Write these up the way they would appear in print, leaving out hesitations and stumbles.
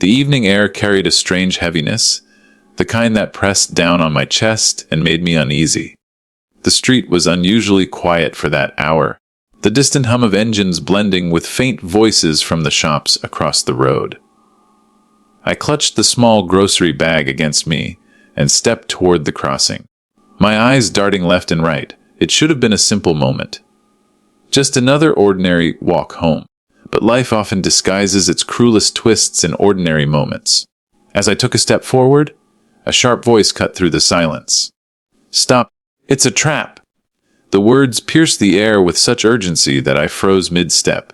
The evening air carried a strange heaviness, the kind that pressed down on my chest and made me uneasy. The street was unusually quiet for that hour, the distant hum of engines blending with faint voices from the shops across the road. I clutched the small grocery bag against me and stepped toward the crossing, my eyes darting left and right. It should have been a simple moment. Just another ordinary walk home. But life often disguises its cruelest twists in ordinary moments. As I took a step forward, a sharp voice cut through the silence. "Stop! It's a trap!" The words pierced the air with such urgency that I froze mid-step.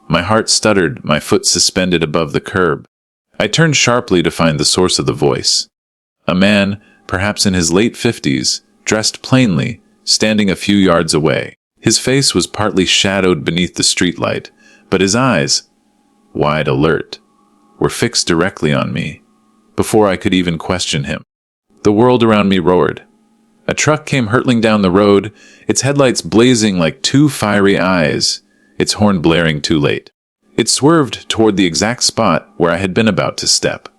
My heart stuttered, my foot suspended above the curb. I turned sharply to find the source of the voice. A man, perhaps in his late 50s, dressed plainly, standing a few yards away. His face was partly shadowed beneath the streetlight, but his eyes, wide alert, were fixed directly on me, before I could even question him. The world around me roared. A truck came hurtling down the road, its headlights blazing like two fiery eyes, its horn blaring too late. It swerved toward the exact spot where I had been about to step.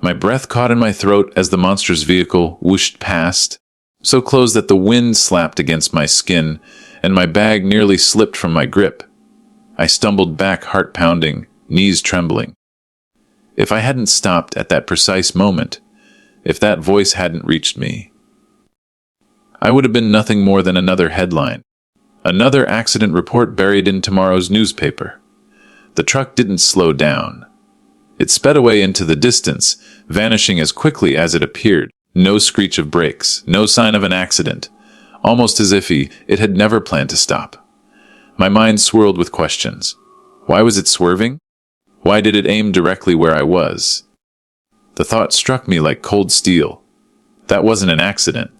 My breath caught in my throat as the monstrous vehicle whooshed past, so close that the wind slapped against my skin, and my bag nearly slipped from my grip. I stumbled back, heart pounding, knees trembling. If I hadn't stopped at that precise moment, if that voice hadn't reached me, I would have been nothing more than another headline, another accident report buried in tomorrow's newspaper. The truck didn't slow down. It sped away into the distance, vanishing as quickly as it appeared. No screech of brakes, no sign of an accident, almost as if it had never planned to stop. My mind swirled with questions. Why was it swerving? Why did it aim directly where I was? The thought struck me like cold steel. That wasn't an accident.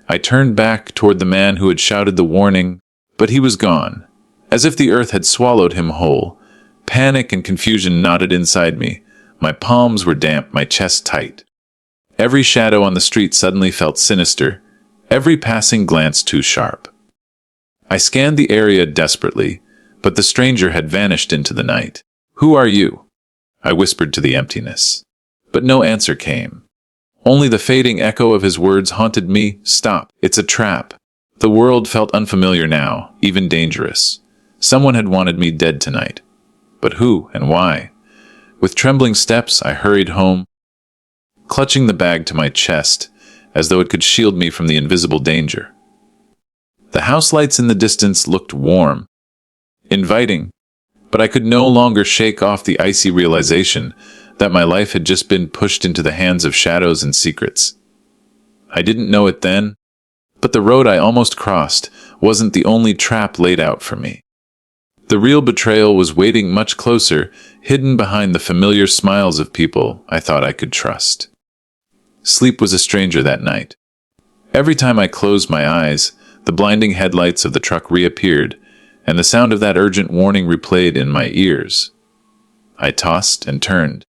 I turned back toward the man who had shouted the warning, but he was gone, as if the earth had swallowed him whole. Panic and confusion knotted inside me. My palms were damp, my chest tight. Every shadow on the street suddenly felt sinister, every passing glance too sharp. I scanned the area desperately, but the stranger had vanished into the night. "Who are you?" I whispered to the emptiness. But no answer came. Only the fading echo of his words haunted me. "Stop. It's a trap." The world felt unfamiliar now, even dangerous. Someone had wanted me dead tonight. But who and why? With trembling steps, I hurried home, clutching the bag to my chest, as though it could shield me from the invisible danger. The house lights in the distance looked warm, inviting, but I could no longer shake off the icy realization that my life had just been pushed into the hands of shadows and secrets. I didn't know it then, but the road I almost crossed wasn't the only trap laid out for me. The real betrayal was waiting much closer, hidden behind the familiar smiles of people I thought I could trust. Sleep was a stranger that night. Every time I closed my eyes, the blinding headlights of the truck reappeared, and the sound of that urgent warning replayed in my ears. I tossed and turned,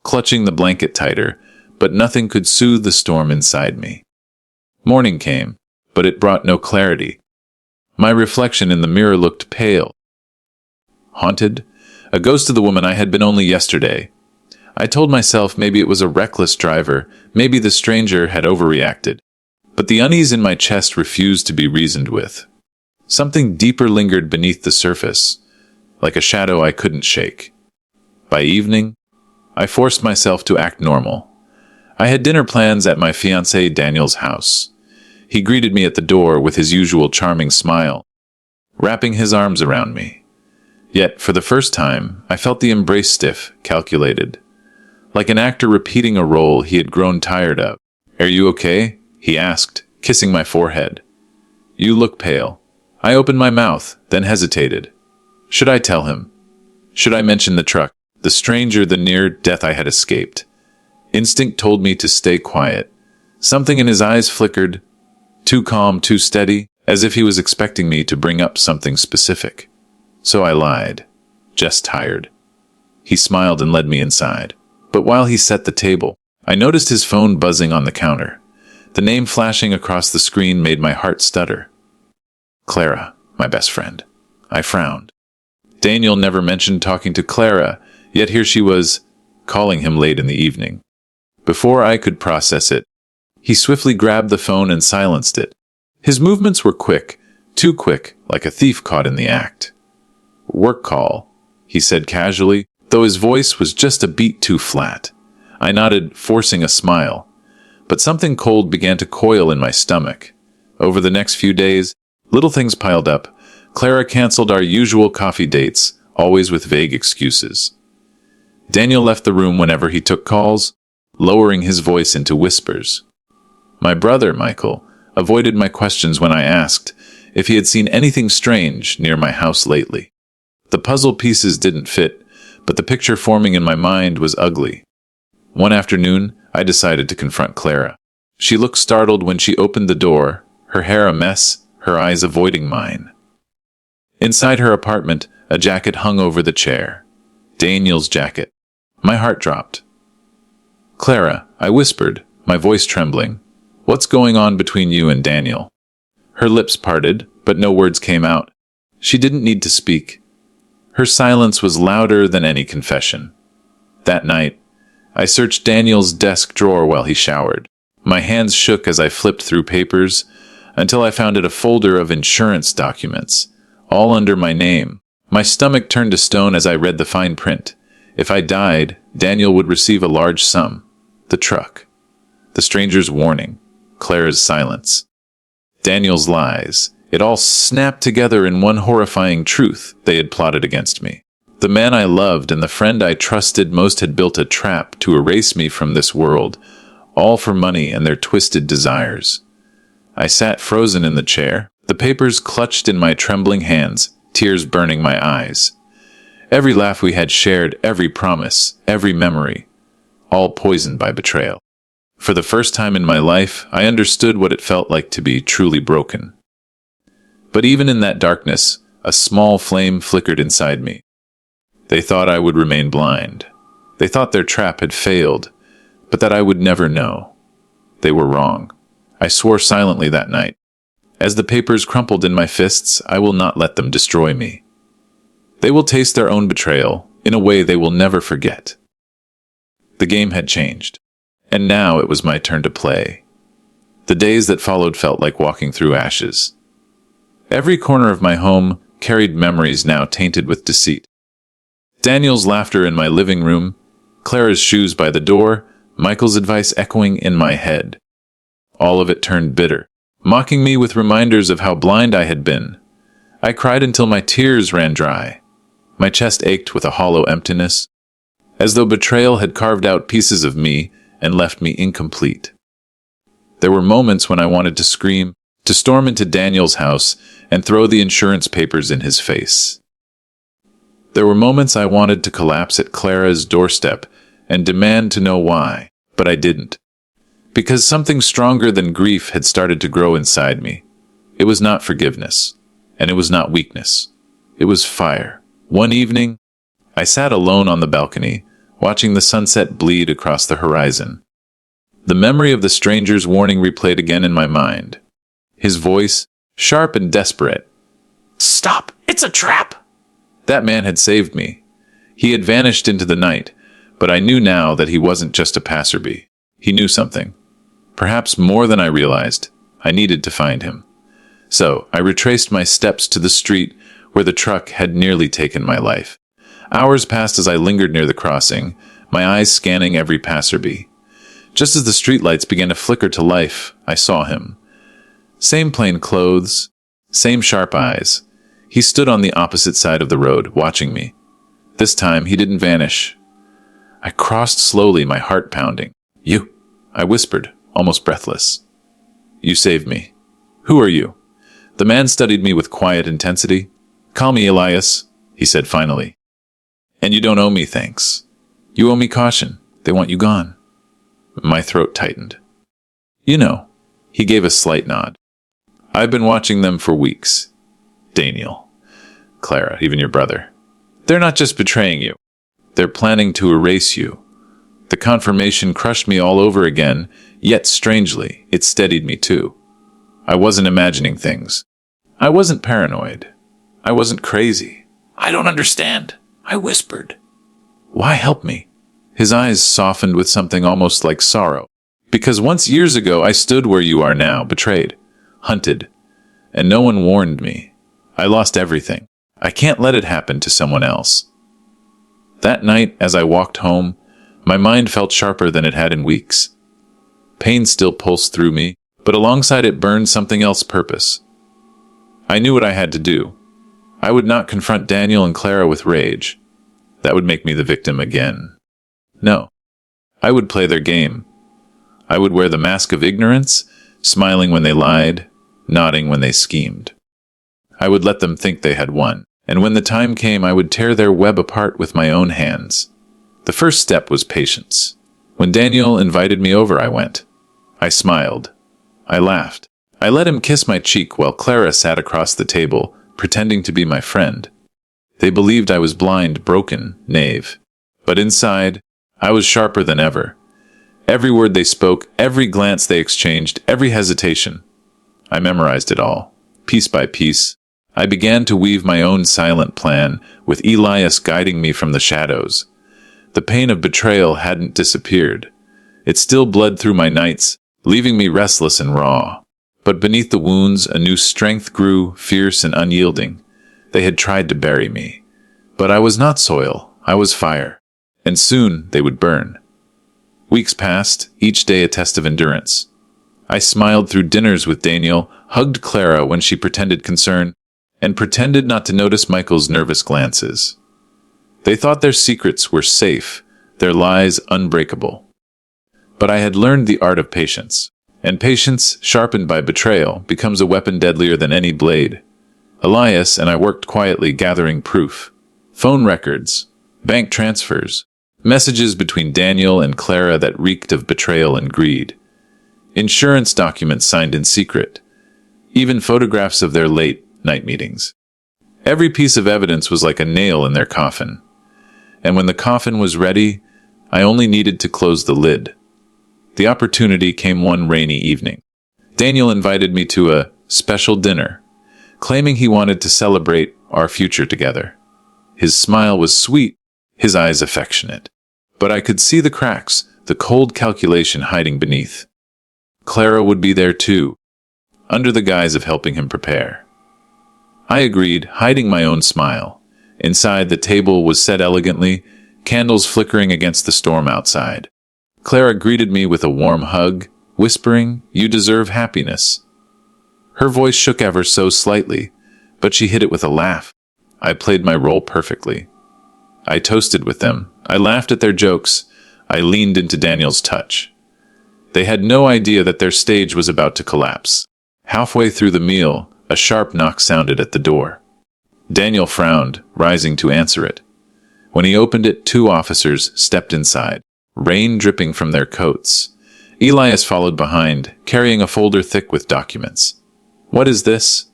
clutching the blanket tighter, but nothing could soothe the storm inside me. Morning came, but it brought no clarity. My reflection in the mirror looked pale, haunted, a ghost of the woman I had been only yesterday. I told myself maybe it was a reckless driver, maybe the stranger had overreacted. But the unease in my chest refused to be reasoned with. Something deeper lingered beneath the surface, like a shadow I couldn't shake. By evening, I forced myself to act normal. I had dinner plans at my fiancé Daniel's house. He greeted me at the door with his usual charming smile, wrapping his arms around me. Yet, for the first time, I felt the embrace stiff, calculated, like an actor repeating a role he had grown tired of. "Are you okay?" he asked, kissing my forehead. "You look pale." I opened my mouth, then hesitated. Should I tell him? Should I mention the truck, the stranger, the near death I had escaped? Instinct told me to stay quiet. Something in his eyes flickered, too calm, too steady, as if he was expecting me to bring up something specific. So I lied. Just tired. He smiled and led me inside. But while he set the table, I noticed his phone buzzing on the counter. The name flashing across the screen made my heart stutter. Clara, my best friend. I frowned. Daniel never mentioned talking to Clara, Yet here she was, calling him late in the evening. Before I could process it, he swiftly grabbed the phone and silenced it. His movements were quick, too quick, like a thief caught in the act. "Work call," he said casually, though his voice was just a beat too flat. I nodded, forcing a smile. But something cold began to coil in my stomach. Over the next few days, little things piled up. Clara canceled our usual coffee dates, always with vague excuses. Daniel left the room whenever he took calls, lowering his voice into whispers. My brother, Michael, avoided my questions when I asked if he had seen anything strange near my house lately. The puzzle pieces didn't fit, but the picture forming in my mind was ugly. One afternoon, I decided to confront Clara. She looked startled when she opened the door, her hair a mess, her eyes avoiding mine. Inside her apartment, a jacket hung over the chair. Daniel's jacket. My heart dropped. "Clara," I whispered, my voice trembling. "What's going on between you and Daniel?" Her lips parted, but no words came out. She didn't need to speak. Her silence was louder than any confession. That night, I searched Daniel's desk drawer while he showered. My hands shook as I flipped through papers, until I found it a folder of insurance documents, all under my name. My stomach turned to stone as I read the fine print. If I died, Daniel would receive a large sum. The truck. The stranger's warning. Clara's silence. Daniel's lies. It all snapped together in one horrifying truth they had plotted against me. The man I loved and the friend I trusted most had built a trap to erase me from this world, all for money and their twisted desires. I sat frozen in the chair, the papers clutched in my trembling hands, tears burning my eyes. Every laugh we had shared, every promise, every memory, all poisoned by betrayal. For the first time in my life, I understood what it felt like to be truly broken. But even in that darkness, a small flame flickered inside me. They thought I would remain blind. They thought their trap had failed, but that I would never know. They were wrong. I swore silently that night. As the papers crumpled in my fists, I will not let them destroy me. They will taste their own betrayal in a way they will never forget. The game had changed, and now it was my turn to play. The days that followed felt like walking through ashes. Every corner of my home carried memories now tainted with deceit. Daniel's laughter in my living room, Clara's shoes by the door, Michael's advice echoing in my head. All of it turned bitter, mocking me with reminders of how blind I had been. I cried until my tears ran dry. My chest ached with a hollow emptiness, as though betrayal had carved out pieces of me and left me incomplete. There were moments when I wanted to scream, to storm into Daniel's house and throw the insurance papers in his face. There were moments I wanted to collapse at Clara's doorstep and demand to know why, but I didn't. Because something stronger than grief had started to grow inside me. It was not forgiveness, and it was not weakness. It was fire. One evening, I sat alone on the balcony, watching the sunset bleed across the horizon. The memory of the stranger's warning replayed again in my mind. His voice, sharp and desperate. "Stop! It's a trap!" That man had saved me. He had vanished into the night, but I knew now that he wasn't just a passerby. He knew something. Perhaps more than I realized. I needed to find him. So I retraced my steps to the street where the truck had nearly taken my life. Hours passed as I lingered near the crossing, my eyes scanning every passerby. Just as the streetlights began to flicker to life, I saw him. Same plain clothes, same sharp eyes. He stood on the opposite side of the road, watching me. This time, he didn't vanish. I crossed slowly, my heart pounding. "You," I whispered, almost breathless. "You saved me. Who are you?" The man studied me with quiet intensity. "Call me Elias," he said finally. "And you don't owe me thanks. You owe me caution. They want you gone." My throat tightened. "You know," he gave a slight nod. "I've been watching them for weeks. Daniel, Clara, even your brother. They're not just betraying you. They're planning to erase you." The confirmation crushed me all over again, yet strangely, it steadied me too. I wasn't imagining things. I wasn't paranoid. I wasn't crazy. "I don't understand," I whispered. Why help me? His eyes softened with something almost like sorrow. Because once years ago I stood where you are now, betrayed, hunted, and no one warned me. I lost everything. I can't let it happen to someone else. That night, as I walked home, my mind felt sharper than it had in weeks. Pain still pulsed through me, but alongside it burned something else: purpose. I knew what I had to do. I would not confront Daniel and Clara with rage. That would make me the victim again. No. I would play their game. I would wear the mask of ignorance, smiling when they lied, nodding when they schemed. I would let them think they had won, and when the time came, I would tear their web apart with my own hands. The first step was patience. When Daniel invited me over, I went. I smiled. I laughed. I let him kiss my cheek while Clara sat across the table, pretending to be my friend. They believed I was blind, broken, knave. But inside, I was sharper than ever. Every word they spoke, every glance they exchanged, every hesitation. I memorized it all. Piece by piece, I began to weave my own silent plan, with Elias guiding me from the shadows. The pain of betrayal hadn't disappeared. It still bled through my nights, leaving me restless and raw. But beneath the wounds, a new strength grew, fierce and unyielding. They had tried to bury me. But I was not soil, I was fire. And soon they would burn. Weeks passed, each day a test of endurance. I smiled through dinners with Daniel, hugged Clara when she pretended concern, and pretended not to notice Michael's nervous glances. They thought their secrets were safe, their lies unbreakable. But I had learned the art of patience, and patience, sharpened by betrayal, becomes a weapon deadlier than any blade. Elias and I worked quietly, gathering proof. Phone records, bank transfers, messages between Daniel and Clara that reeked of betrayal and greed. Insurance documents signed in secret. Even photographs of their late-night meetings. Every piece of evidence was like a nail in their coffin. And when the coffin was ready, I only needed to close the lid. The opportunity came one rainy evening. Daniel invited me to a special dinner, claiming he wanted to celebrate our future together. His smile was sweet, his eyes affectionate. But I could see the cracks, the cold calculation hiding beneath. Clara would be there too, under the guise of helping him prepare. I agreed, hiding my own smile. Inside, the table was set elegantly, candles flickering against the storm outside. Clara greeted me with a warm hug, whispering, "You deserve happiness." Her voice shook ever so slightly, but she hid it with a laugh. I played my role perfectly. I toasted with them. I laughed at their jokes. I leaned into Daniel's touch. They had no idea that their stage was about to collapse. Halfway through the meal, a sharp knock sounded at the door. Daniel frowned, rising to answer it. When he opened it, 2 officers stepped inside, rain dripping from their coats. Elias followed behind, carrying a folder thick with documents. "What is this?"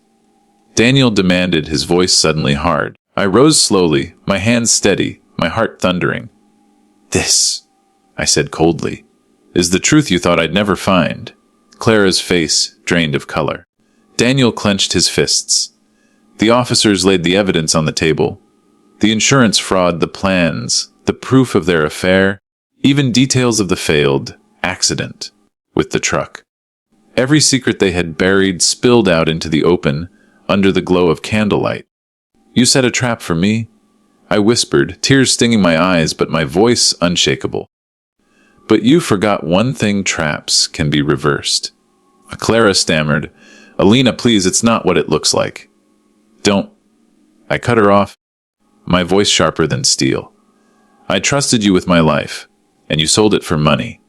Daniel demanded, his voice suddenly hard. I rose slowly, my hands steady, my heart thundering. "This," I said coldly, "is the truth you thought I'd never find." Clara's face drained of color. Daniel clenched his fists. The officers laid the evidence on the table. The insurance fraud, the plans, the proof of their affair, even details of the failed accident with the truck. Every secret they had buried spilled out into the open under the glow of candlelight. "You set a trap for me?" I whispered, tears stinging my eyes, but my voice unshakable. "But you forgot one thing: traps can be reversed." Clara stammered, "Alina, please, it's not what it looks like." "Don't." I cut her off, my voice sharper than steel. "I trusted you with my life, and you sold it for money."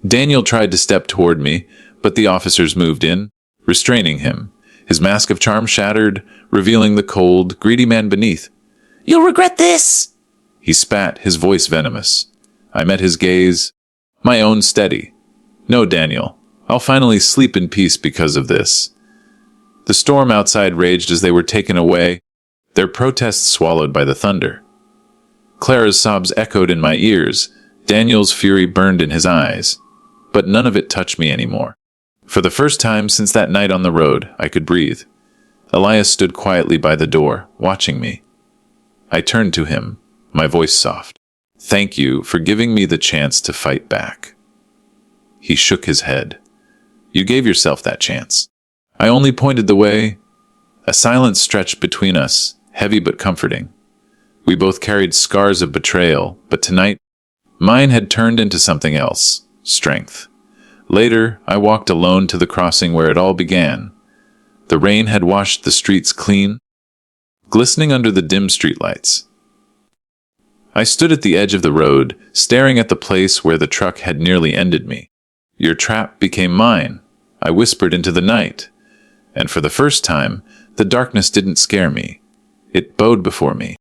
Daniel tried to step toward me, but the officers moved in, restraining him. His mask of charm shattered, revealing the cold, greedy man beneath. "You'll regret this!" He spat, his voice venomous. I met his gaze, my own steady. "No, Daniel, I'll finally sleep in peace because of this." The storm outside raged as they were taken away, their protests swallowed by the thunder. Clara's sobs echoed in my ears, Daniel's fury burned in his eyes. But none of it touched me anymore. For the first time since that night on the road, I could breathe. Elias stood quietly by the door, watching me. I turned to him, my voice soft. Thank you for giving me the chance to fight back." He shook his head. "You gave yourself that chance. I only pointed the way." A silence stretched between us, heavy but comforting. We both carried scars of betrayal, but tonight, mine had turned into something else: strength. Later, I walked alone to the crossing where it all began. The rain had washed the streets clean, glistening under the dim streetlights. I stood at the edge of the road, staring at the place where the truck had nearly ended me. "Your trap became mine," I whispered into the night. And for the first time, the darkness didn't scare me. It bowed before me.